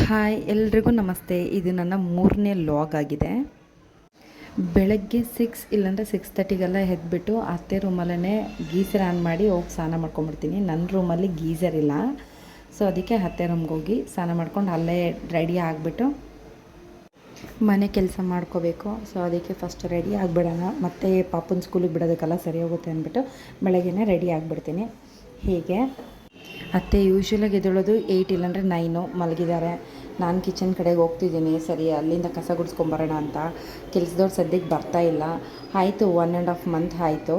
Hi ಎಲ್ರಿಗೂ ನಮಸ್ತೆ. ಇದು ನನ್ನ 3ನೇ ಲಾಗ್ ಆಗಿದೆ. ಬೆಳಗ್ಗೆ 6 ಇಲ್ಲಾಂದರೆ 6:30ಗೆಲ್ಲ ಎದ್ಬಿಟ್ಟು ಅತ್ತೆ ರೂಮಲ್ಲೇ ಗೀಸರ್ ಆನ್ ಮಾಡಿ ಹೋಗಿ ಸ್ನಾನ ಮಾಡ್ಕೊಂಡ್ಬಿಡ್ತೀನಿ. ನನ್ನ ರೂಮಲ್ಲಿ ಗೀಸರ್ ಇಲ್ಲ, ಸೊ ಅದಕ್ಕೆ ಅತ್ತೆ ರೂಮ್ಗೆ ಹೋಗಿ ಸ್ನಾನ ಮಾಡ್ಕೊಂಡು ಅಲ್ಲೇ ರೆಡಿ ಆಗಿಬಿಟ್ಟು ಮನೆ ಕೆಲಸ ಮಾಡ್ಕೋಬೇಕು. ಸೊ ಅದಕ್ಕೆ ಫಸ್ಟ್ ರೆಡಿ ಆಗಿಬಿಡೋಣ, ಮತ್ತು ಪಾಪುನ ಸ್ಕೂಲಿಗೆ ಬಿಡೋದಕ್ಕೆಲ್ಲ ಸರಿ ಹೋಗುತ್ತೆ ಅಂದ್ಬಿಟ್ಟು ಬೆಳಗ್ಗೆನೇ ರೆಡಿ ಆಗಿಬಿಡ್ತೀನಿ. ಹೀಗೆ ಅತ್ತೆ ಯೂಶ್ವಲಾಗಿ ಎದ್ದೇಳೋದು 8 ಇಲ್ಲಾಂದರೆ 9 ಮಲಗಿದ್ದಾರೆ. ನಾನು ಕಿಚನ್ ಕಡೆಗೆ ಹೋಗ್ತಿದ್ದೀನಿ. ಸರಿ ಅಲ್ಲಿಂದ ಕಸ ಗುಡಿಸ್ಕೊಂಬರೋಣ ಅಂತ. ಕೆಲಸದವ್ರು ಸದ್ಯಕ್ಕೆ ಬರ್ತಾಯಿಲ್ಲ. ಆಯಿತು 1.5 ಮಂತ್ ಆಯಿತು.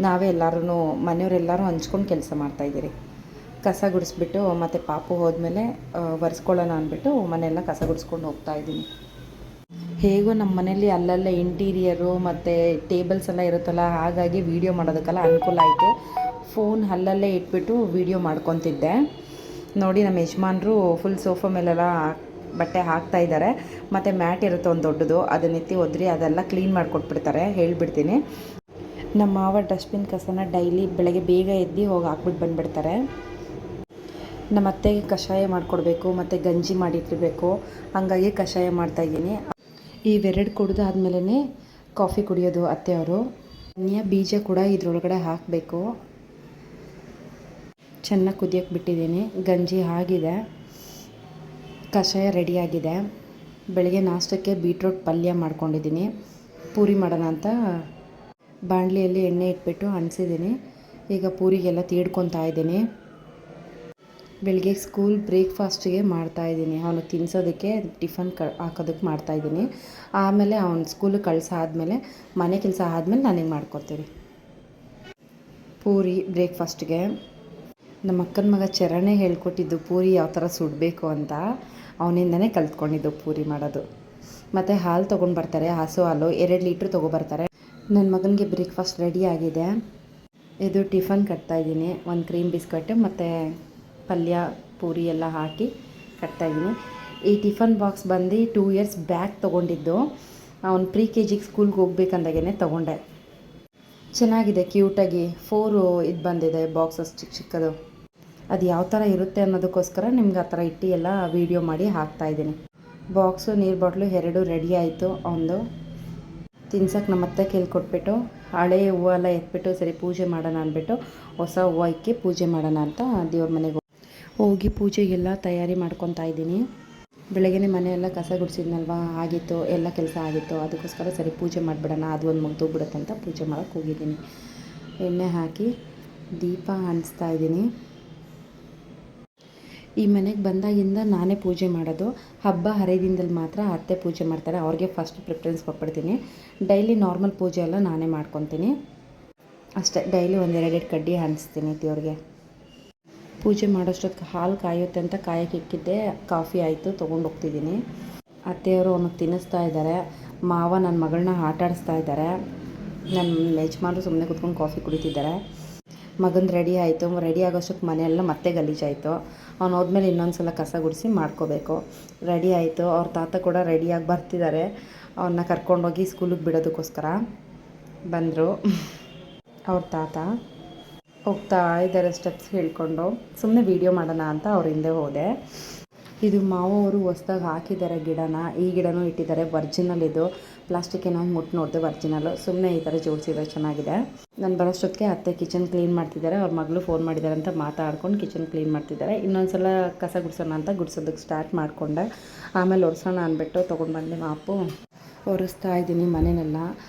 ನಾವೇ ಎಲ್ಲರೂ ಮನೆಯವರೆಲ್ಲರೂ ಹಂಚ್ಕೊಂಡು ಕೆಲಸ ಮಾಡ್ತಾಯಿದ್ದೀರಿ. ಕಸ ಗುಡಿಸ್ಬಿಟ್ಟು ಮತ್ತು ಪಾಪು ಹೋದ್ಮೇಲೆ ಒರೆಸ್ಕೊಳ್ಳೋಣ ಅಂದ್ಬಿಟ್ಟು ಮನೆಯೆಲ್ಲ ಕಸ ಗುಡಿಸ್ಕೊಂಡು ಹೋಗ್ತಾಯಿದ್ದೀನಿ. ಹೇಗೋ ನಮ್ಮ ಮನೇಲಿ ಅಲ್ಲಲ್ಲೇ ಇಂಟೀರಿಯರು ಮತ್ತು ಟೇಬಲ್ಸ್ ಎಲ್ಲ ಇರುತ್ತಲ್ಲ, ಹಾಗಾಗಿ ವೀಡಿಯೋ ಮಾಡೋದಕ್ಕೆಲ್ಲ ಅನುಕೂಲ ಆಯಿತು. ಫೋನ್ ಅಲ್ಲಲ್ಲೇ ಇಟ್ಬಿಟ್ಟು ವೀಡಿಯೋ ಮಾಡ್ಕೊತಿದ್ದೆ. ನೋಡಿ ನಮ್ಮ ಯಜಮಾನ್ರು ಫುಲ್ ಸೋಫಾ ಮೇಲೆಲ್ಲ ಬಟ್ಟೆ ಹಾಕ್ತಾಯಿದ್ದಾರೆ. ಮತ್ತು ಮ್ಯಾಟ್ ಇರುತ್ತೆ ಒಂದು ದೊಡ್ಡದು, ಅದನ್ನ ಎತ್ತಿ ಒದ್ರಿ ಅದೆಲ್ಲ ಕ್ಲೀನ್ ಮಾಡಿಕೊಟ್ಬಿಡ್ತಾರೆ. ಹೇಳಿಬಿಡ್ತೀನಿ. ನಮ್ಮ ಮಾವ ಡಸ್ಟ್ಬಿನ್ ಕಸನ ಡೈಲಿ ಬೆಳಗ್ಗೆ ಬೇಗ ಎದ್ದು ಹೋಗಿ ಹಾಕ್ಬಿಟ್ಟು ಬಂದುಬಿಡ್ತಾರೆ. ನಮ್ಮ ಅತ್ತೆಗೆ ಕಷಾಯ ಮಾಡಿಕೊಡ್ಬೇಕು ಮತ್ತು ಗಂಜಿ ಮಾಡಿಟ್ಟಿರಬೇಕು, ಹಾಗಾಗಿ ಕಷಾಯ ಮಾಡ್ತಾಯಿದ್ದೀನಿ. ಇವೆರಡು ಕುಡಿದಾದ್ಮೇಲೆ ಕಾಫಿ ಕುಡಿಯೋದು ಅತ್ತೆಯವರು. ಧನಿಯಾ ಬೀಜ ಕೂಡ ಇದ್ರೊಳಗಡೆ ಹಾಕಬೇಕು. ಚೆನ್ನಾಗಿ ಕುದಿಯೋಕ್ಕೆ ಬಿಟ್ಟಿದ್ದೀನಿ. ಗಂಜಿ ಆಗಿದೆ, ಕಷಾಯ ರೆಡಿಯಾಗಿದೆ. ಬೆಳಗ್ಗೆ ನಾಷ್ಟಕ್ಕೆ ಬೀಟ್ರೂಟ್ ಪಲ್ಯ ಮಾಡ್ಕೊಂಡಿದ್ದೀನಿ. ಪೂರಿ ಮಾಡೋಣ ಅಂತ ಬಾಣಲಿಯಲ್ಲಿ ಎಣ್ಣೆ ಇಟ್ಬಿಟ್ಟು ಅಂಟಿಸಿದ್ದೀನಿ. ಈಗ ಪೂರಿಗೆಲ್ಲ ತೀಡ್ಕೊತಾ ಇದ್ದೀನಿ. ಬೆಳಗ್ಗೆ ಸ್ಕೂಲ್ ಬ್ರೇಕ್ಫಾಸ್ಟಿಗೆ ಮಾಡ್ತಾಯಿದ್ದೀನಿ. ಅವನು ತಿನ್ನಿಸೋದಕ್ಕೆ ಟಿಫನ್ ಹಾಕೋದಕ್ಕೆ ಮಾಡ್ತಾಯಿದ್ದೀನಿ. ಆಮೇಲೆ ಅವ್ನು ಸ್ಕೂಲಿಗೆ ಕಳಿಸಾದ್ಮೇಲೆ ಮನೆ ಕೆಲಸ ಆದಮೇಲೆ ನನಗೆ ಮಾಡ್ಕೊಡ್ತೀನಿ ಪೂರಿ ಬ್ರೇಕ್ಫಾಸ್ಟ್ಗೆ. ನಮ್ಮ ಅಕ್ಕನ ಮಗ ಚರಣೆ ಹೇಳ್ಕೊಟ್ಟಿದ್ದು ಪೂರಿ ಯಾವ ಥರ ಸುಡಬೇಕು ಅಂತ. ಅವನಿಂದನೇ ಕಲ್ತ್ಕೊಂಡಿದ್ದು ಪೂರಿ ಮಾಡೋದು. ಮತ್ತು ಹಾಲು ತೊಗೊಂಡು ಬರ್ತಾರೆ, ಹಸು ಹಾಲು 2 ಲೀಟ್ರ್ ತೊಗೊಬರ್ತಾರೆ. ನನ್ನ ಮಗನಿಗೆ ಬ್ರೇಕ್ಫಾಸ್ಟ್ ರೆಡಿ ಆಗಿದೆ. ಇದು ಟಿಫನ್ ಕಟ್ತಾಯಿದ್ದೀನಿ. ಒಂದು ಕ್ರೀಮ್ ಬಿಸ್ಕಟ್ ಮತ್ತು ಪಲ್ಯ ಪೂರಿ ಎಲ್ಲ ಹಾಕಿ ಕಟ್ತಾಯಿದ್ದೀನಿ. ಈ ಟಿಫನ್ ಬಾಕ್ಸ್ ಬಂದು 2 ಇಯರ್ಸ್ ಬ್ಯಾಕ್ ತೊಗೊಂಡಿದ್ದು. ಅವ್ನು KG ಸ್ಕೂಲ್ಗೆ ಹೋಗ್ಬೇಕಂದಾಗೇ ತೊಗೊಂಡೆ. ಚೆನ್ನಾಗಿದೆ, ಕ್ಯೂಟಾಗಿ 4 ಇದು ಬಂದಿದೆ ಬಾಕ್ಸಸ್ ಚಿಕ್ಕ ಚಿಕ್ಕದು. ಅದು ಯಾವ ಥರ ಇರುತ್ತೆ ಅನ್ನೋದಕ್ಕೋಸ್ಕರ ನಿಮ್ಗೆ ಆ ಥರ ಇಟ್ಟು ಎಲ್ಲ ವೀಡಿಯೋ ಮಾಡಿ ಹಾಕ್ತಾಯಿದ್ದೀನಿ. ಬಾಕ್ಸು ನೀರು ಬಾಟ್ಲು 2 ರೆಡಿ ಆಯಿತು. ಅವನು ತಿನ್ಸಕ್ಕೆ ನಮ್ಮ ಅತ್ತೆ ಕೇಳ್ಕೊಟ್ಬಿಟ್ಟು ಹಳೆ ಹೂವು ಎಲ್ಲ ಎತ್ಬಿಟ್ಟು ಸರಿ ಪೂಜೆ ಮಾಡೋಣ ಅಂದ್ಬಿಟ್ಟು ಹೊಸ ಹೂವು ಇಕ್ಕಿ ಪೂಜೆ ಮಾಡೋಣ ಅಂತ ದೇವ್ರ ಮನೆಗೆ ಹೋಗಿ ಪೂಜೆಗೆಲ್ಲ ತಯಾರಿ ಮಾಡ್ಕೊತಾ ಇದ್ದೀನಿ. ಬೆಳಗ್ಗೆ ಮನೆಯೆಲ್ಲ ಕಸ ಗುಡಿಸಿದ್ನಲ್ವ, ಆಗಿತ್ತು, ಎಲ್ಲ ಕೆಲಸ ಆಗಿತ್ತು. ಅದಕ್ಕೋಸ್ಕರ ಸರಿ ಪೂಜೆ ಮಾಡಿಬಿಡೋಣ, ಅದು ಒಂದು ಮುಗ್ದೋಗ್ಬಿಡುತ್ತೆ ಅಂತ ಪೂಜೆ ಮಾಡೋಕ್ಕೆ ಹೋಗಿದ್ದೀನಿ. ಎಣ್ಣೆ ಹಾಕಿ ದೀಪ ಹಂಚ್ತಾ ಇದ್ದೀನಿ. ಈ ಮನೆಗೆ ಬಂದಾಗಿಂದ ನಾನೇ ಪೂಜೆ ಮಾಡೋದು. ಹಬ್ಬ ಹರಿದಿನದಲ್ಲಿ ಮಾತ್ರ ಅತ್ತೆ ಪೂಜೆ ಮಾಡ್ತಾರೆ, ಅವ್ರಿಗೆ ಫಸ್ಟ್ ಪ್ರಿಫರೆನ್ಸ್ ಕೊಟ್ಬಿಡ್ತೀನಿ. ಡೈಲಿ ನಾರ್ಮಲ್ ಪೂಜೆ ಎಲ್ಲ ನಾನೇ ಮಾಡ್ಕೊತೀನಿ ಅಷ್ಟೇ. ಡೈಲಿ 1-2 ಕಡ್ಡಿ ಹಂಚ್ತೀನಿ ದೇವ್ರಿಗೆ. ಪೂಜೆ ಮಾಡೋಷ್ಟೊತ್ತಿಗೆ ಹಾಲು ಕಾಯುತ್ತೆ ಅಂತ ಕಾಯಕ್ಕೆ ಇಕ್ಕಿದ್ದೆ. ಕಾಫಿ ಆಯಿತು, ತೊಗೊಂಡು ಹೋಗ್ತಿದ್ದೀನಿ. ಅತ್ತೆಯವರು ಅವನಿಗೆ ತಿನ್ನಿಸ್ತಾ ಇದ್ದಾರೆ. ಮಾವ ನನ್ನ ಮಗಳನ್ನ ಆಟ ಆಡಿಸ್ತಾ ಇದ್ದಾರೆ. ನನ್ನ ಯಜಮಾನರು ಸುಮ್ಮನೆ ಕೂತ್ಕೊಂಡು ಕಾಫಿ ಕುಡಿತಿದ್ದಾರೆ. ಮಗನ ರೆಡಿ ಆಯಿತು. ರೆಡಿ ಆಗೋಷ್ಟಕ್ಕೆ ಮನೆಯೆಲ್ಲ ಮತ್ತೆ ಗಲೀಜಾಯಿತು. ಅವ್ನು ಹೋದ್ಮೇಲೆ ಇನ್ನೊಂದು ಸಲ ಕಸ ಗುಡಿಸಿ ಮಾಡ್ಕೋಬೇಕು. ರೆಡಿ ಆಯಿತು. ಅವ್ರ ತಾತ ಕೂಡ ರೆಡಿಯಾಗಿ ಬರ್ತಿದ್ದಾರೆ. ಅವನ್ನ ಕರ್ಕೊಂಡೋಗಿ ಸ್ಕೂಲಿಗೆ ಬಿಡೋದಕ್ಕೋಸ್ಕರ ಬಂದರು. ಅವ್ರ ತಾತ ಹೋಗ್ತಾ ಇದ್ದಾರೆ ಸ್ಟೆಪ್ಸ್ ಹೇಳ್ಕೊಂಡು. ಸುಮ್ಮನೆ ವೀಡಿಯೋ ಮಾಡೋಣ ಅಂತ ಅವ್ರ ಹಿಂದೆ ಹೋದೆ. ಇದು ಮಾವವರು ಹೊಸ್ದಾಗಿ ಹಾಕಿದ್ದಾರೆ ಗಿಡನ. ಈ ಗಿಡನೂ ಇಟ್ಟಿದ್ದಾರೆ. ಒರ್ಜಿನಲ್ ಇದು. ಪ್ಲಾಸ್ಟಿಕ್ ಏನೋ ಮುಟ್ಟು ನೋಡಿದೆ, ಒರ್ಜಿನಲ್ಲು. ಸುಮ್ಮನೆ ಈ ಥರ ಜೋಡಿಸಿದ್ರೆ ಚೆನ್ನಾಗಿದೆ. ನಾನು ಬರೋಷ್ಟೊತ್ತಿಗೆ ಅತ್ತೆ ಕಿಚನ್ ಕ್ಲೀನ್ ಮಾಡ್ತಿದ್ದಾರೆ. ಅವ್ರ ಮಗಳು ಫೋನ್ ಮಾಡಿದ್ದಾರೆ ಅಂತ ಮಾತಾಡ್ಕೊಂಡು ಕಿಚನ್ ಕ್ಲೀನ್ ಮಾಡ್ತಿದ್ದಾರೆ. ಇನ್ನೊಂದು ಸಲ ಕಸ ಗುಡಿಸೋಣ ಅಂತ ಗುಡಿಸೋದಕ್ಕೆ ಸ್ಟಾರ್ಟ್ ಮಾಡಿಕೊಂಡೆ. ಆಮೇಲೆ ಒರೆಸೋಣ ಅಂದ್ಬಿಟ್ಟು ತೊಗೊಂಡು ಬಂದೆ ಮಾಪು. ಒರೆಸ್ತಾ ಇದ್ದೀನಿ ಮನೆಯೆಲ್ಲ.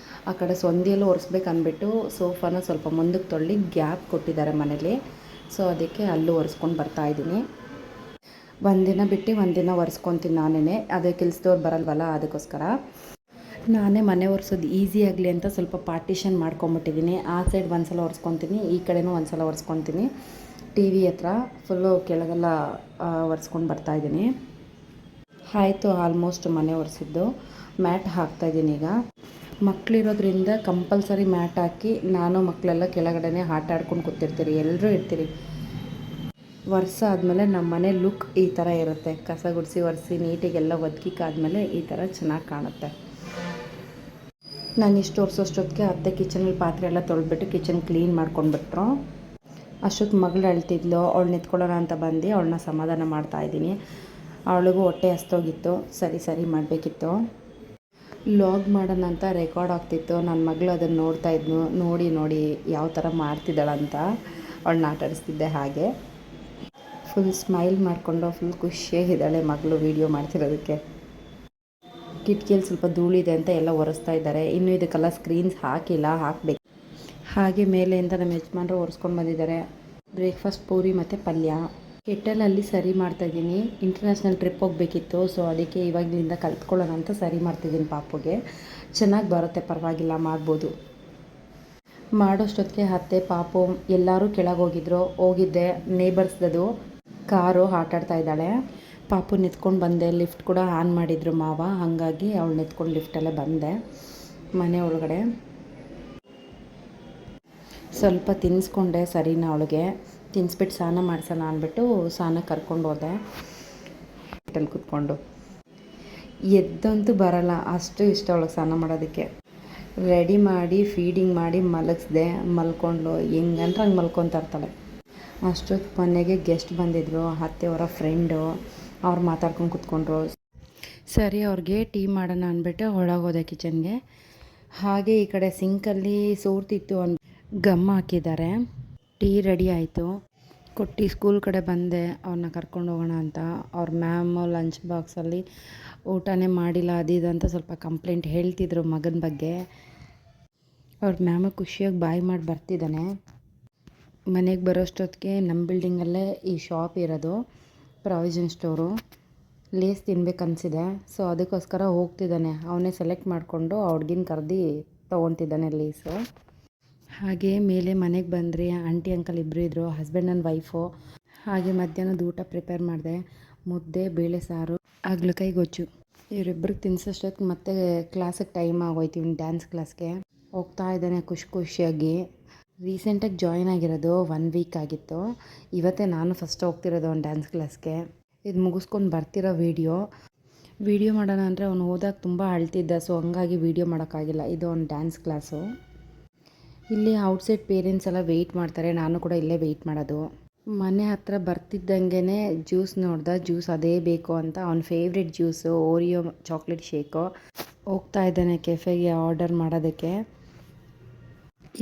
ಆ ಕಡೆ ಸೊಂದಿಯಲ್ಲೂ ಒರೆಸ್ಬೇಕು ಅಂದ್ಬಿಟ್ಟು ಸೋಫಾನ ಸ್ವಲ್ಪ ಮುಂದಕ್ಕೆ ತೊಳ್ಳಿ ಗ್ಯಾಪ್ ಕೊಟ್ಟಿದ್ದಾರೆ ಮನೇಲಿ. ಸೊ ಅದಕ್ಕೆ ಅಲ್ಲೂ ಒರೆಸ್ಕೊಂಡು ಬರ್ತಾಯಿದ್ದೀನಿ. ಒಂದಿನ ಬಿಟ್ಟು ಒಂದಿನ ಒರೆಸ್ಕೊತೀನಿ ನಾನೇ. ಅದೇ ಕೆಲಸದವ್ರು ಬರಲ್ವಲ್ಲ, ಅದಕ್ಕೋಸ್ಕರ ನಾನೇ ಮನೆ ಒರೆಸೋದು ಈಸಿ ಆಗಲಿ ಅಂತ ಸ್ವಲ್ಪ ಪಾರ್ಟಿಷನ್ ಮಾಡ್ಕೊಂಬಿಟ್ಟಿದ್ದೀನಿ. ಆ ಸೈಡ್ ಒಂದು ಸಲ ಒರೆಸ್ಕೊತೀನಿ, ಈ ಕಡೆನೂ ಒಂದು ಸಲ ಒರೆಸ್ಕೊತೀನಿ. TV ಹತ್ರ ಫುಲ್ಲು ಕೆಳಗೆಲ್ಲ ಒರೆಸ್ಕೊಂಡು ಬರ್ತಾಯಿದ್ದೀನಿ. ಆಯಿತು, ಆಲ್ಮೋಸ್ಟ್ ಮನೆ ಒರೆಸಿದ್ದು. ಮ್ಯಾಟ್ ಹಾಕ್ತಾಯಿದ್ದೀನಿ. ಈಗ ಮಕ್ಕಳಿರೋದ್ರಿಂದ ಕಂಪಲ್ಸರಿ ಮ್ಯಾಟ್ ಹಾಕಿ ನಾನು ಮಕ್ಕಳೆಲ್ಲ ಕೆಳಗಡೆ ಆಟ ಆಡ್ಕೊಂಡು ಕೂತಿರ್ತೀರಿ, ಎಲ್ಲರೂ ಇರ್ತೀರಿ. ವರ್ಷ ಆದಮೇಲೆ ನಮ್ಮ ಮನೆ ಲುಕ್ ಈ ಥರ ಇರುತ್ತೆ. ಕಸ ಗುಡಿಸಿ ಒರೆಸಿ ನೀಟಿಗೆಲ್ಲ ಒದಗಿಕಾದ್ಮೇಲೆ ಈ ಥರ ಚೆನ್ನಾಗಿ ಕಾಣುತ್ತೆ. ನಾನು ಇಷ್ಟು ಒರೆಸೋಷ್ಟೊತ್ತಿಗೆ ಅತ್ತೆ ಕಿಚನಲ್ಲಿ ಪಾತ್ರೆ ಎಲ್ಲ ತೊಳೆದ್ಬಿಟ್ಟು ಕಿಚನ್ ಕ್ಲೀನ್ ಮಾಡ್ಕೊಂಡ್ಬಿಟ್ರು. ಅಷ್ಟೊತ್ತು ಮಗಳು ಅಳ್ತಿದ್ಲು. ಅವಳು ನಿಂತ್ಕೊಳ್ಳೋಣ ಅಂತ ಬಂದು ಅವಳನ್ನ ಸಮಾಧಾನ ಮಾಡ್ತಾಯಿದ್ದೀನಿ. ಅವಳಿಗೂ ಹೊಟ್ಟೆ ಹಸ್ತೋಗಿತ್ತು, ಸರಿ ಮಾಡಬೇಕಿತ್ತು. ಲಾಗ್ ಮಾಡೋಣ ಅಂತ ರೆಕಾರ್ಡ್ ಆಗ್ತಿತ್ತು. ನನ್ನ ಮಗಳು ಅದನ್ನು ನೋಡ್ತಾಯಿದ್ನು. ನೋಡಿ ಯಾವ ಥರ ಮಾಡ್ತಿದ್ದಾಳಂತ ಅವಳನ್ನ ಆಟಾಡಿಸ್ತಿದ್ದೆ. ಹಾಗೆ ಫುಲ್ ಸ್ಮೈಲ್ ಮಾಡಿಕೊಂಡು ಫುಲ್ ಖುಷಿಯಾಗಿದ್ದಾಳೆ ಮಗಳು ವೀಡಿಯೋ ಮಾಡ್ತಿರೋದಕ್ಕೆ. ಕಿಟಕಿಯಲ್ಲಿ ಸ್ವಲ್ಪ ಧೂಳಿದೆ ಅಂತ ಎಲ್ಲ ಒರೆಸ್ತಾ ಇದ್ದಾರೆ. ಇನ್ನೂ ಇದಕ್ಕೆಲ್ಲ ಸ್ಕ್ರೀನ್ಸ್ ಹಾಕಬೇಕು. ಹಾಗೆ ಮೇಲೆಯಿಂದ ನಮ್ಮ ಯಜಮಾನರು ಒರೆಸ್ಕೊಂಡು ಬಂದಿದ್ದಾರೆ. ಬ್ರೇಕ್ಫಾಸ್ಟ್ ಪೂರಿ ಮತ್ತು ಪಲ್ಯ. ಕೆಟ್ಟಲಲ್ಲಿ ಸರಿ ಮಾಡ್ತಾಯಿದ್ದೀನಿ. ಇಂಟರ್ನ್ಯಾಷನಲ್ ಟ್ರಿಪ್ ಹೋಗಬೇಕಿತ್ತು, ಸೊ ಅದಕ್ಕೆ ಇವಾಗಲಿಂದ ಕಲ್ತ್ಕೊಳ್ಳೋಣ ಅಂತ ಸರಿ ಮಾಡ್ತಿದ್ದೀನಿ. ಪಾಪುಗೆ ಚೆನ್ನಾಗಿ ಬರುತ್ತೆ, ಪರವಾಗಿಲ್ಲ, ಮಾಡ್ಬೋದು. ಮಾಡೋಷ್ಟೊತ್ತಿಗೆ ಅತ್ತೆ ಪಾಪು ಎಲ್ಲರೂ ಕೆಳಗೆ ಹೋಗಿದ್ದೆ. ನೇಬರ್ಸ್ದದು ಕಾರು ಆಟಾಡ್ತಾ ಇದ್ದಾಳೆ. ಪಾಪು ನಿಂತ್ಕೊಂಡು ಬಂದೆ. ಲಿಫ್ಟ್ ಕೂಡ ಆನ್ ಮಾಡಿದರು ಮಾವ, ಹಾಗಾಗಿ ಅವಳು ನಿಂತ್ಕೊಂಡು ಲಿಫ್ಟಲ್ಲೇ ಬಂದೆ ಮನೆ ಒಳಗಡೆ. ಸ್ವಲ್ಪ ತಿನ್ನಿಸ್ಕೊಂಡೆ. ಸರಿನಾ, ಅವಳಿಗೆ ತಿನ್ನಿಸ್ಬಿಟ್ಟು ಸ್ನಾನ ಮಾಡಿಸೋಣ ಅಂದ್ಬಿಟ್ಟು ಸ್ನಾನ ಕರ್ಕೊಂಡು ಹೋದೆ. ಹೋಟೆಲ್ ಕೂತ್ಕೊಂಡು ಎದ್ದಂತೂ ಬರಲ್ಲ, ಅಷ್ಟು ಇಷ್ಟ ಅವಳಿಗೆ ಸ್ನಾನ ಮಾಡೋದಕ್ಕೆ. ರೆಡಿ ಮಾಡಿ ಫೀಡಿಂಗ್ ಮಾಡಿ ಮಲಗಿಸ್ದೆ. ಮಲ್ಕೊಂಡು ಹೆಂಗಂದ್ರೆ ಹಂಗೆ ಮಲ್ಕೊತಾ ಇರ್ತಾಳೆ. ಅಷ್ಟೊತ್ತು ಮನೆಗೆ ಗೆಸ್ಟ್ ಬಂದಿದ್ದರು, ಅತ್ತೆಯವರ ಫ್ರೆಂಡು. ಅವ್ರು ಮಾತಾಡ್ಕೊಂಡು ಕೂತ್ಕೊಂಡ್ರು. ಸರಿ, ಅವ್ರಿಗೆ ಟೀ ಮಾಡೋಣ ಅಂದ್ಬಿಟ್ಟು ಒಳಗೋದೆ ಕಿಚನ್ಗೆ. ಹಾಗೆ ಈ ಕಡೆ ಸಿಂಕಲ್ಲಿ ಸೋರ್ತಿತ್ತು ಗಮ್ ಹಾಕಿದ್ದಾರೆ. ಟೀ ರೆಡಿ ಆಯಿತು. ಕೊಟ್ಟು ಸ್ಕೂಲ್ ಕಡೆ ಬಂದೆ ಅವ್ರನ್ನ ಕರ್ಕೊಂಡು ಹೋಗೋಣ ಅಂತ. ಅವ್ರ ಮ್ಯಾಮು ಲಂಚ್ ಬಾಕ್ಸಲ್ಲಿ ಊಟನೇ ಮಾಡಿಲ್ಲ ಅದು ಅಂತ ಸ್ವಲ್ಪ ಕಂಪ್ಲೇಂಟ್ ಹೇಳ್ತಿದ್ರು ಮಗನ ಬಗ್ಗೆ. ಅವ್ರ ಮ್ಯಾಮು ಖುಷಿಯಾಗಿ ಬಾಯ್ ಮಾಡಿ ಬರ್ತಿದ್ದಾನೆ. ಮನೆಗೆ ಬರೋಷ್ಟೊತ್ತಿಗೆ ನಮ್ಮ ಬಿಲ್ಡಿಂಗಲ್ಲೇ ಈ ಶಾಪ್ ಇರೋದು, ಪ್ರಾವಿಷನ್ ಸ್ಟೋರು. ಲೇಸ್ ತಿನ್ಬೇಕನ್ಸಿದೆ, ಸೊ ಅದಕ್ಕೋಸ್ಕರ ಹೋಗ್ತಿದ್ದಾನೆ. ಅವನೇ ಸೆಲೆಕ್ಟ್ ಮಾಡಿಕೊಂಡು ಆ ಹುಡ್ಗಿನ ಕರೆದು ತೊಗೊತಿದ್ದಾನೆ ಲೇಸು. ಹಾಗೆ ಮೇಲೆ ಮನೆಗೆ ಬಂದ್ರಿ. ಆಂಟಿ ಅಂಕಲ್ ಇಬ್ಬರು ಇದ್ದರು, ಹಸ್ಬೆಂಡ್ ಆ್ಯಂಡ್ ವೈಫು. ಹಾಗೆ ಮಧ್ಯಾಹ್ನದ ಊಟ ಪ್ರಿಪೇರ್ ಮಾಡಿದೆ. ಮುದ್ದೆ, ಬೇಳೆ ಸಾರು, ಹಾಗಲಕಾಯಿ ಗೊಜ್ಜು. ಇವರಿಬ್ಬರಿಗೆ ತಿನ್ನಿಸೋಷ್ಟೊತ್ತಿಗೆ ಮತ್ತೆ ಕ್ಲಾಸಿಗೆ ಟೈಮ್ ಆಗೋಯ್ತು. ಇವ್ನು ಡ್ಯಾನ್ಸ್ ಕ್ಲಾಸ್ಗೆ ಹೋಗ್ತಾ ಇದ್ದಾನೆ ಖುಷಿಯಾಗಿ. ರೀಸೆಂಟಾಗಿ ಜಾಯ್ನ್ ಆಗಿರೋದು 1 ವೀಕ್ ಆಗಿತ್ತು. ಇವತ್ತೇ ನಾನು ಫಸ್ಟ್ ಹೋಗ್ತಿರೋದು ಅವ್ನು ಡ್ಯಾನ್ಸ್ ಕ್ಲಾಸ್ಗೆ. ಇದು ಮುಗಿಸ್ಕೊಂಡು ಬರ್ತಿರೋ ವೀಡಿಯೋ ಮಾಡೋಣ ಅಂದರೆ ಅವನು ಹೋದಾಗ ತುಂಬ ಅಳ್ತಿದ್ದ, ಸೊ ಹಂಗಾಗಿ ವೀಡಿಯೋ ಮಾಡೋಕ್ಕಾಗಿಲ್ಲ. ಇದು ಅವ್ನು ಡ್ಯಾನ್ಸ್ ಕ್ಲಾಸು. ಇಲ್ಲಿ ಔಟ್ಸೈಡ್ ಪೇರೆಂಟ್ಸ್ ಎಲ್ಲ ವೆಯ್ಟ್ ಮಾಡ್ತಾರೆ, ನಾನು ಕೂಡ ಇಲ್ಲೇ ವೆಯ್ಟ್ ಮಾಡೋದು. ಮನೆ ಹತ್ರ ಬರ್ತಿದ್ದಂಗೆ ಜ್ಯೂಸ್ ನೋಡ್ದೆ. ಜ್ಯೂಸ್ ಅದೇ ಬೇಕು ಅಂತ ಅವನ favourite juice Oreo chocolate shake. ಹೋಗ್ತಾ ಇದ್ದಾನೆ ಕೆಫೆಗೆ ಆರ್ಡರ್ ಮಾಡೋದಕ್ಕೆ.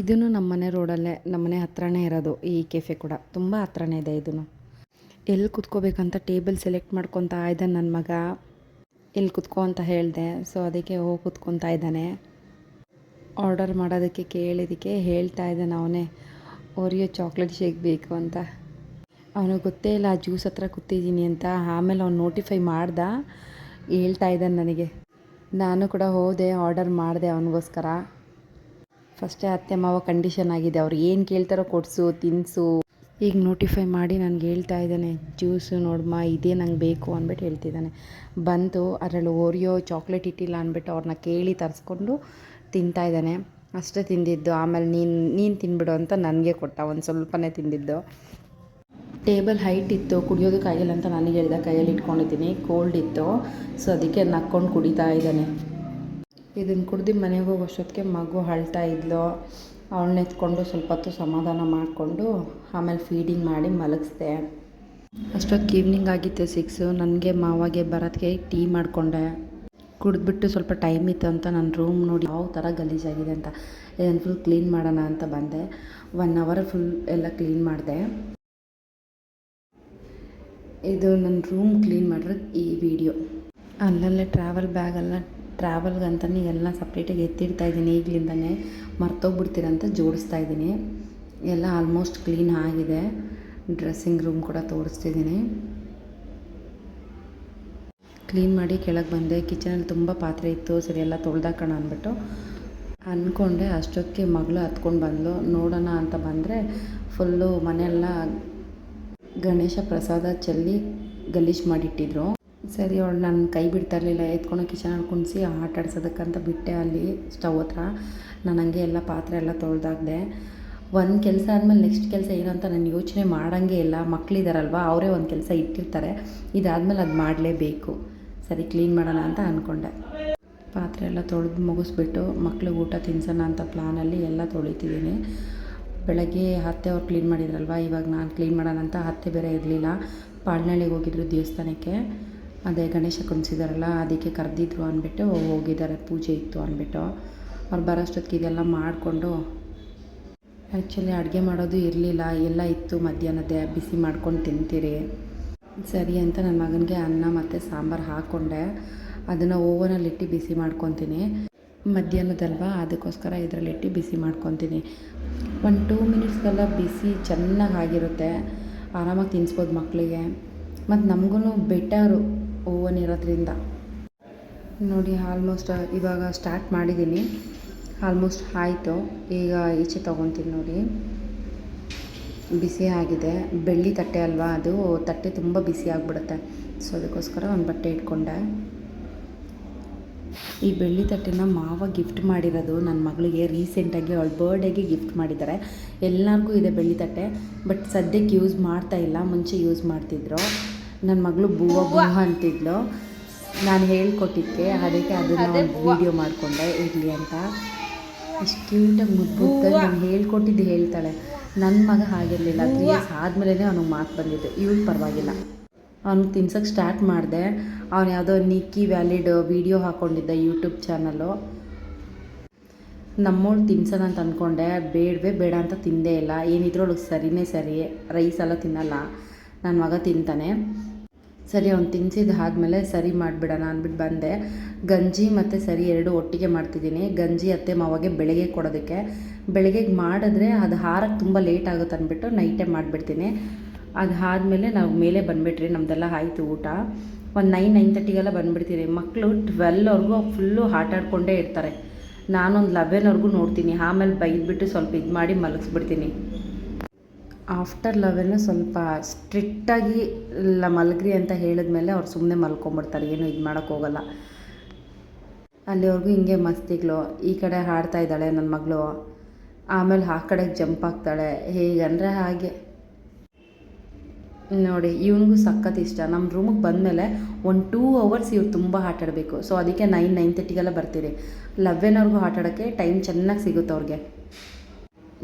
ಇದೂ ನಮ್ಮನೆ ರೋಡಲ್ಲೇ, ನಮ್ಮನೆ ಹತ್ರನೇ ಇರೋದು ಈ ಕೆಫೆ ಕೂಡ. ತುಂಬ ಹತ್ರನೇ ಇದೆ ಇದೂ. ಎಲ್ಲಿ ಕುತ್ಕೋಬೇಕಂತ ಟೇಬಲ್ ಸೆಲೆಕ್ಟ್ ಮಾಡ್ಕೊತಾ ಇದ್ದಾನೆ ನನ್ನ ಮಗ. ಎಲ್ಲಿ ಕುತ್ಕೋ ಅಂತ ಹೇಳಿದೆ, ಸೊ ಅದಕ್ಕೆ ಹೋಗಿ ಕುತ್ಕೊತಾ ಇದ್ದಾನೆ. ಆರ್ಡರ್ ಮಾಡೋದಕ್ಕೆ ಕೇಳಿದ್ದಕ್ಕೆ ಹೇಳ್ತಾ ಇದ್ದಾನೆ ಅವನೇ ಓರಿಯೋ ಚಾಕ್ಲೇಟ್ ಶೇಕ್ ಬೇಕು ಅಂತ. ಅವನಿಗೆ ಗೊತ್ತೇ ಇಲ್ಲ ಜ್ಯೂಸ್ ಹತ್ರ ಕೂತಿದ್ದೀನಿ ಅಂತ. ಆಮೇಲೆ ಅವ್ನು ನೋಟಿಫೈ ಮಾಡ್ದೆ, ಹೇಳ್ತಾ ಇದ್ದಾನೆ ನನಗೆ. ನಾನು ಕೂಡ ಹೋದೆ, ಆರ್ಡರ್ ಮಾಡಿದೆ ಅವನಿಗೋಸ್ಕರ. ಫಸ್ಟೇ ಅತ್ತೆ ಮಾವ ಕಂಡೀಷನ್ ಆಗಿದೆ, ಅವ್ರು ಏನು ಕೇಳ್ತಾರೋ ಕೊಡಿಸು, ತಿನ್ನಿಸು. ಈಗ ನೋಟಿಫೈ ಮಾಡಿ ನನಗೆ ಹೇಳ್ತಾ ಇದ್ದಾನೆ, ಜ್ಯೂಸು ನೋಡಮ್ಮ ಇದೇ ನಂಗೆ ಬೇಕು ಅಂದ್ಬಿಟ್ಟು ಹೇಳ್ತಿದ್ದಾನೆ. ಬಂತು, ಅದರಲ್ಲಿ ಓರಿಯೋ ಚಾಕ್ಲೇಟ್ ಇಟ್ಟಿಲ್ಲ ಅಂದ್ಬಿಟ್ಟು ಅವ್ರನ್ನ ಕೇಳಿ ತರಿಸ್ಕೊಂಡು ತಿಂತಾ ಇದ್ದಾನೆ. ಅಷ್ಟೇ ತಿಂದಿದ್ದು. ಆಮೇಲೆ ನೀನು ತಿನ್ಬಿಡು ಅಂತ ನನಗೆ ಕೊಟ್ಟ, ಒಂದು ಸ್ವಲ್ಪನೇ ತಿಂದಿದ್ದು. ಟೇಬಲ್ ಹೈಟ್ ಇತ್ತು, ಕುಡಿಯೋದಕ್ಕಾಗಿಲ್ಲ ಅಂತ ನನಗೆ ಹೇಳ್ದೆ. ಕೈಯಲ್ಲಿ ಇಟ್ಕೊಂಡಿದ್ದೀನಿ, ಕೋಲ್ಡ್ ಇತ್ತು, ಸೊ ಅದಕ್ಕೆ ನಕ್ಕೊಂಡು ಕುಡಿತಾ ಇದ್ದಾನೆ. ಇದನ್ನು ಕುಡ್ದು ಮನೆಗೆ ಹೋಗೋಷ್ಟೊತ್ತಿಗೆ ಮಗು ಅಳ್ತಾ ಇದ್ಲು. ಅವಳನ್ನ ಎತ್ಕೊಂಡು ಸ್ವಲ್ಪ ಹೊತ್ತು ಸಮಾಧಾನ ಮಾಡಿಕೊಂಡು ಆಮೇಲೆ ಫೀಡಿಂಗ್ ಮಾಡಿ ಮಲಗಿಸ್ದೆ. ಅಷ್ಟೊತ್ತಿಗೆ ಈವ್ನಿಂಗ್ ಆಗಿತ್ತು 6. ನನಗೆ ಮಾವಾಗೆ ಬರೋದಕ್ಕೆ ಟೀ ಮಾಡಿಕೊಂಡೆ. ಕುಡಿದ್ಬಿಟ್ಟು ಸ್ವಲ್ಪ ಟೈಮ್ ಇತ್ತು ಅಂತ ನನ್ನ ರೂಮ್ ನೋಡಿ ಯಾವ ಥರ ಗಲೀಜಾಗಿದೆ ಅಂತ ಇದನ್ನು ಫುಲ್ ಕ್ಲೀನ್ ಮಾಡೋಣ ಅಂತ ಬಂದೆ. 1 ಅವರ್ ಫುಲ್ ಎಲ್ಲ ಕ್ಲೀನ್ ಮಾಡಿದೆ. ಇದು ನನ್ನ ರೂಮ್ ಕ್ಲೀನ್ ಮಾಡಿರೋದು ಈ ವಿಡಿಯೋ. ಅಲ್ಲಲ್ಲೇ ಟ್ರಾವೆಲ್ ಬ್ಯಾಗೆಲ್ಲ ಟ್ರಾವೆಲ್ಗಂತಲೇ ಎಲ್ಲ ಸಪ್ರೇಟಾಗಿ ಎತ್ತಿಡ್ತಾಯಿದ್ದೀನಿ. ಈಗಲಿಂದನೇ ಮರ್ತೋಗ್ಬಿಡ್ತೀರಂತ ಜೋಡಿಸ್ತಾ ಇದ್ದೀನಿ. ಎಲ್ಲ ಆಲ್ಮೋಸ್ಟ್ ಕ್ಲೀನ್ ಆಗಿದೆ. ಡ್ರೆಸ್ಸಿಂಗ್ ರೂಮ್ ಕೂಡ ತೋರಿಸ್ತಿದ್ದೀನಿ. ಕ್ಲೀನ್ ಮಾಡಿ ಕೆಳಗೆ ಬಂದೆ. ಕಿಚನಲ್ಲಿ ತುಂಬ ಪಾತ್ರೆ ಇತ್ತು, ಸರಿ ಎಲ್ಲ ತೊಳ್ದಾಕೋಣ ಅಂದ್ಬಿಟ್ಟು ಅಂದ್ಕೊಂಡೆ. ಅಷ್ಟೊತ್ತಿಗೆ ಮಗಳು ಹತ್ಕೊಂಡು ಬಂದಳು. ನೋಡೋಣ ಅಂತ ಬಂದರೆ ಫುಲ್ಲು ಮನೆಯೆಲ್ಲ ಗಣೇಶ ಪ್ರಸಾದ ಚೆಲ್ಲಿ ಗಲೀಜು ಮಾಡಿಟ್ಟಿದ್ರು. ಸರಿ, ಅವಳು ನನ್ನ ಕೈ ಬಿಡ್ತಾ ಇರಲಿಲ್ಲ. ಎತ್ಕೊಂಡು ಕಿಚನಲ್ಲಿ ಕುಣಿಸಿ ಆಟ ಆಡ್ಸೋದಕ್ಕಂತ ಬಿಟ್ಟೆ ಅಲ್ಲಿ ಸ್ಟವ್ ಹತ್ರ. ನಾನು ಹಂಗೆ ಎಲ್ಲ ಪಾತ್ರೆ ಎಲ್ಲ ತೊಳೆದಾಗ್ದೆ. ಒಂದು ಕೆಲಸ ಆದಮೇಲೆ ನೆಕ್ಸ್ಟ್ ಕೆಲಸ ಏನು ಅಂತ ನಾನು ಯೋಚನೆ ಮಾಡೋಂಗೆ ಇಲ್ಲ. ಮಕ್ಕಳಿದಾರಲ್ವ, ಅವರೇ ಒಂದು ಕೆಲಸ ಇಟ್ಟಿರ್ತಾರೆ, ಇದಾದಮೇಲೆ ಅದು ಮಾಡಲೇಬೇಕು. ಸರಿ, ಕ್ಲೀನ್ ಮಾಡೋಣ ಅಂತ ಅಂದ್ಕೊಂಡೆ. ಪಾತ್ರೆ ಎಲ್ಲ ತೊಳೆದು ಮುಗಿಸ್ಬಿಟ್ಟು ಮಕ್ಳಿಗೆ ಊಟ ತಿನ್ಸೋಣ ಅಂತ ಪ್ಲಾನಲ್ಲಿ ಎಲ್ಲ ತೊಳಿತಿದ್ದೀನಿ. ಬೆಳಗ್ಗೆ ಅತ್ತೆ ಅವ್ರು ಕ್ಲೀನ್ ಮಾಡಿದ್ರಲ್ವ, ಇವಾಗ ನಾನು ಕ್ಲೀನ್ ಮಾಡೋಣ ಅಂತ. ಅತ್ತೆ ಬೇರೆ ಇರಲಿಲ್ಲ, ಪಾಳ್ನಳ್ಳಿಗೆ ಹೋಗಿದ್ರು ದೇವಸ್ಥಾನಕ್ಕೆ. ಅದೇ ಗಣೇಶ ಕುಣಿಸಿದಾರಲ್ಲ ಅದಕ್ಕೆ ಕರೆದಿದ್ರು ಅಂದ್ಬಿಟ್ಟು ಹೋಗಿದ್ದಾರೆ, ಪೂಜೆ ಇತ್ತು ಅಂದ್ಬಿಟ್ಟು. ಅವ್ರು ಬರೋಷ್ಟೊತ್ತಿಗೆ ಇದೆಲ್ಲ ಮಾಡಿಕೊಂಡು, ಆ್ಯಕ್ಚುಲಿ ಅಡುಗೆ ಮಾಡೋದು ಇರಲಿಲ್ಲ, ಎಲ್ಲ ಇತ್ತು ಮಧ್ಯಾಹ್ನದೇ, ಬಿಸಿ ಮಾಡ್ಕೊಂಡು ತಿಂತೀರಿ ಸರಿ ಅಂತ ನನ್ನ ಮಗನಿಗೆ ಅನ್ನ ಮತ್ತು ಸಾಂಬಾರು ಹಾಕ್ಕೊಂಡೆ. ಅದನ್ನು ಓವನಲ್ಲಿಟ್ಟು ಬಿಸಿ ಮಾಡ್ಕೊತೀನಿ, ಮಧ್ಯಾಹ್ನದಲ್ವ ಅದಕ್ಕೋಸ್ಕರ ಇದರಲ್ಲಿಟ್ಟು ಬಿಸಿ ಮಾಡ್ಕೊತೀನಿ. 1-2 ಮಿನಿಟ್ಸ್ಗೆಲ್ಲ ಬಿಸಿ ಚೆನ್ನಾಗಿ ಆಗಿರುತ್ತೆ, ಆರಾಮಾಗಿ ತಿನ್ನಿಸ್ಬೋದು ಮಕ್ಕಳಿಗೆ. ಮತ್ತು ನಮಗೂ ಬೆಟರು ಓವನ್ ಇರೋದ್ರಿಂದ. ನೋಡಿ ಆಲ್ಮೋಸ್ಟ್ ಇವಾಗ ಸ್ಟಾರ್ಟ್ ಮಾಡಿದ್ದೀನಿ, ಆಲ್ಮೋಸ್ಟ್ ಆಯಿತು. ಈಗ ಈಚೆ ತೊಗೊತೀನಿ ನೋಡಿ, ಬಿಸಿ ಆಗಿದೆ. ಬೆಳ್ಳಿ ತಟ್ಟೆ ಅಲ್ವಾ, ಅದು ತಟ್ಟೆ ತುಂಬ ಬಿಸಿ ಆಗಿಬಿಡುತ್ತೆ. ಸೊ ಅದಕ್ಕೋಸ್ಕರ ಒಂದು ಬಟ್ಟೆ ಇಟ್ಕೊಂಡೆ. ಈ ಬೆಳ್ಳಿ ತಟ್ಟೆನ ಮಾವ ಗಿಫ್ಟ್ ಮಾಡಿರೋದು ನನ್ನ ಮಗಳಿಗೆ. ರೀಸೆಂಟಾಗಿ ಅವಳ ಬರ್ಡೇಗೆ ಗಿಫ್ಟ್ ಮಾಡಿದ್ದಾರೆ. ಎಲ್ಲರಿಗೂ ಇದೆ ಬೆಳ್ಳಿ ತಟ್ಟೆ, ಬಟ್ ಸದ್ಯಕ್ಕೆ ಯೂಸ್ ಮಾಡ್ತಾಯಿಲ್ಲ, ಮುಂಚೆ ಯೂಸ್ ಮಾಡ್ತಿದ್ರು. ನನ್ನ ಮಗಳು ಬೂವ ಅಂತಿದ್ಲು, ನಾನು ಹೇಳ್ಕೊಟ್ಟಿದ್ದೆ, ಅದಕ್ಕೆ ಅದನ್ನು ಒಂದು ವೀಡಿಯೋ ಮಾಡಿಕೊಂಡೆ ಇರಲಿ ಅಂತ. ಇಷ್ಟು ಕ್ಯೂಟಾಗಿ ಮುದ್ದು ನಾನು ಹೇಳ್ಕೊಟ್ಟಿದ್ದು ಹೇಳ್ತಾಳೆ. ನನ್ನ ಮಗ ಹಾಗಿರಲಿಲ್ಲ, 3 ಇಯರ್ಸ್ ಆದಮೇಲೆ ಅವನಿಗೆ ಮಾತು ಬಂದಿದ್ದು. ಇವಳು ಪರವಾಗಿಲ್ಲ. ಅವ್ನಿಗೆ ತಿನ್ಸೋಕ್ಕೆ ಸ್ಟಾರ್ಟ್ ಮಾಡಿದೆ. ಅವನು ಯಾವುದೋ ನಿಕ್ಕಿ ವ್ಯಾಲಿಡ್ ವೀಡಿಯೋ ಹಾಕ್ಕೊಂಡಿದ್ದ ಯೂಟ್ಯೂಬ್ ಚಾನಲ್ಲು. ನಮ್ಮೋಳು ತಿನ್ಸೋಣ ಅಂತ ಅಂದ್ಕೊಂಡೆ, ಬೇಡ ಅಂತ ತಿಂದೇ ಇಲ್ಲ. ಏನಿದ್ರು ಅವಳಿಗೆ ಸರಿನೇ ಸರಿ, ರೈಸ್ ಎಲ್ಲ ತಿನ್ನಲ್ಲ. ನನ್ನ ಮಗ ತಿಂತಾನೆ. ಸರಿ ಅವ್ನು ತಿನ್ನಿಸಿದ್ದಾದ್ಮೇಲೆ ಸರಿ ಮಾಡಿಬಿಡೋಣ ಅಂದ್ಬಿಟ್ಟು ಬಂದೆ. ಗಂಜಿ ಮತ್ತು ಸರಿ 2 ಒಟ್ಟಿಗೆ ಮಾಡ್ತಿದ್ದೀನಿ. ಗಂಜಿ ಅತ್ತೆ ಮಾವಾಗೆ ಬೆಳಗ್ಗೆ ಕೊಡೋದಕ್ಕೆ, ಬೆಳಗ್ಗೆಗೆ ಮಾಡಿದ್ರೆ ಅದು ಹಾರಕ್ಕೆ ತುಂಬ ಲೇಟ್ ಆಗುತ್ತೆ ಅಂದ್ಬಿಟ್ಟು ನೈಟೇ ಮಾಡಿಬಿಡ್ತೀನಿ. ಅದು ಆದಮೇಲೆ ನಾವು ಮೇಲೆ ಬಂದುಬಿಟ್ರಿ, ನಮ್ಮದೆಲ್ಲ ಆಯಿತು ಊಟ. ಒಂದು 9-9:30ಗೆಲ್ಲ ಬಂದುಬಿಡ್ತೀರಿ. ಮಕ್ಕಳು 12ವರೆಗೂ ಫುಲ್ಲು ಆಟಾಡ್ಕೊಂಡೇ ಇರ್ತಾರೆ. ನಾನೊಂದು 11ವರೆಗೂ ನೋಡ್ತೀನಿ, ಆಮೇಲೆ ಬೈದ್ಬಿಟ್ಟು ಸ್ವಲ್ಪ ಇದು ಮಾಡಿ ಮಲಗಿಸ್ಬಿಡ್ತೀನಿ. ಆಫ್ಟರ್ 11 ಸ್ವಲ್ಪ ಸ್ಟ್ರಿಕ್ಟಾಗಿ ಮಲಗ್ರಿ ಅಂತ ಹೇಳಿದ್ಮೇಲೆ ಅವ್ರು ಸುಮ್ಮನೆ ಮಲ್ಕೊಂಬಿಡ್ತಾರೆ, ಏನೂ ಇದು ಮಾಡೋಕ್ಕೋಗಲ್ಲ. ಅಲ್ಲಿವರೆಗೂ ಹಿಂಗೆ ಮಸ್ತಿಗಳು. ಈ ಕಡೆ ಹಾಡ್ತಾ ಇದ್ದಾಳೆ ನನ್ನ ಮಗಳು, ಆಮೇಲೆ ಆ ಕಡೆಗೆ ಜಂಪ್ ಆಗ್ತಾಳೆ. ಹೇಗಂದರೆ ಹಾಗೆ ನೋಡಿ. ಇವನಿಗೂ ಸಖತ್ ಇಷ್ಟ. ನಮ್ಮ ರೂಮಿಗೆ ಬಂದಮೇಲೆ ಒಂದು 2 ಅವರ್ಸ್ ಇವ್ರು ತುಂಬ ಆಟಾಡಬೇಕು. ಸೊ ಅದಕ್ಕೆ 9-9:30ಗೆಲ್ಲ ಬರ್ತೀರಿ. 11ವರೆಗೂ ಆಟಾಡೋಕ್ಕೆ ಟೈಮ್ ಚೆನ್ನಾಗಿ ಸಿಗುತ್ತೆ ಅವ್ರಿಗೆ.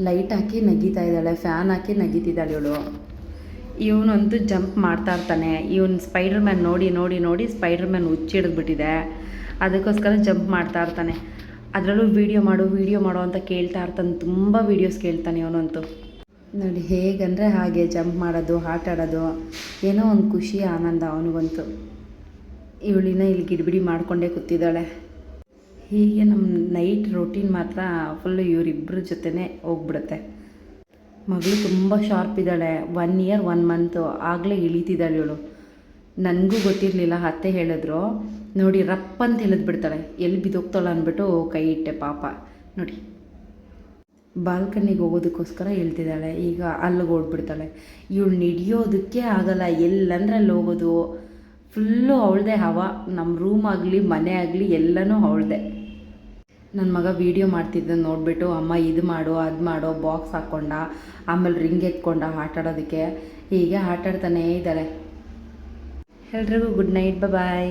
ಲೈಟ್ ಹಾಕಿ ನಗೀತಾ ಇದ್ದಾಳೆ, ಫ್ಯಾನ್ ಹಾಕಿ ನಗೀತಿದ್ದಾಳೆ ಇವಳು. ಇವನಂತೂ ಜಂಪ್ ಮಾಡ್ತಾ ಇರ್ತಾನೆ. ಇವನು ಸ್ಪೈಡರ್ ಮ್ಯಾನ್ ನೋಡಿ ನೋಡಿ ನೋಡಿ ಸ್ಪೈಡರ್ ಮ್ಯಾನ್ ಹುಚ್ಚಿಡಿದ್ಬಿಟ್ಟಿದೆ, ಅದಕ್ಕೋಸ್ಕರ ಜಂಪ್ ಮಾಡ್ತಾ ಇರ್ತಾನೆ. ಅದರಲ್ಲೂ ವೀಡಿಯೋ ಮಾಡು ಅಂತ ಕೇಳ್ತಾ ಇರ್ತಾನೆ. ತುಂಬ ವೀಡಿಯೋಸ್ ಕೇಳ್ತಾನೆ ಇವನಂತೂ. ನೋಡಿ ಹೇಗಂದರೆ ಹಾಗೆ ಜಂಪ್ ಮಾಡೋದು, ಆಟ ಆಡೋದು, ಏನೋ ಒಂದು ಖುಷಿ ಆನಂದ ಅವನಿಗಂತೂ. ಇವಳಿನ ಇಲ್ಲಿ ಗಿಡಿಬಿಡಿ ಮಾಡಿಕೊಂಡೇ ಕೂತಿದ್ದಾಳೆ. ಹೀಗೆ ನಮ್ಮ ನೈಟ್ ರೊಟೀನ್ ಮಾತ್ರ ಫುಲ್ಲು ಇವರಿಬ್ಬರ ಜೊತೆನೇ ಹೋಗ್ಬಿಡುತ್ತೆ. ಮಗಳು ತುಂಬ ಶಾರ್ಪ್ ಇದ್ದಾಳೆ. 1 ಇಯರ್ 1 ಮಂತು ಆಗಲೇ ಇಳಿತಿದ್ದಾಳೆ ಇವಳು. ನನಗೂ ಗೊತ್ತಿರಲಿಲ್ಲ, ಅತ್ತೆ ಹೇಳಿದ್ರು. ನೋಡಿ ರಪ್ಪ ಅಂತ ಹೇಳಿದ್ಬಿಡ್ತಾಳೆ, ಎಲ್ಲಿ ಬಿದ್ದೋಗ್ತಾಳೆ ಅಂದ್ಬಿಟ್ಟು ಕೈ ಇಟ್ಟೆ. ಪಾಪ ನೋಡಿ, ಬಾಲ್ಕನಿಗೆ ಹೋಗೋದಕ್ಕೋಸ್ಕರ ಹೇಳ್ತಿದ್ದಾಳೆ. ಈಗ ಅಲ್ಲಿಗೆ ಓಡ್ಬಿಡ್ತಾಳೆ. ಇವಳು ಹಿಡಿಯೋದಕ್ಕೆ ಆಗಲ್ಲ, ಎಲ್ಲಂದ್ರೆ ಅಲ್ಲಿ ಹೋಗೋದು. ಫುಲ್ಲು ಅವಳದೇ ಹವ. ನಮ್ಮ ರೂಮ್ ಆಗಲಿ ಮನೆ ಆಗಲಿ ಎಲ್ಲನೂ ಅವಳದೇ. ನನ್ನ ಮಗ ವೀಡಿಯೋ ಮಾಡ್ತಿದ್ದನ್ನು ನೋಡಿಬಿಟ್ಟು, ಅಮ್ಮ ಇದು ಮಾಡು ಅದು ಮಾಡೋ, ಬಾಕ್ಸ್ ಹಾಕ್ಕೊಂಡ, ಆಮೇಲೆ ರಿಂಗ್ ಎತ್ಕೊಂಡ ಆಟಾಡೋದಕ್ಕೆ. ಹೀಗೆ ಆಟಾಡ್ತಾನೇ ಇದ್ದಾಳೆ. ಎಲ್ರಿಗೂ ಗುಡ್ ನೈಟ್, ಬಾಯ್.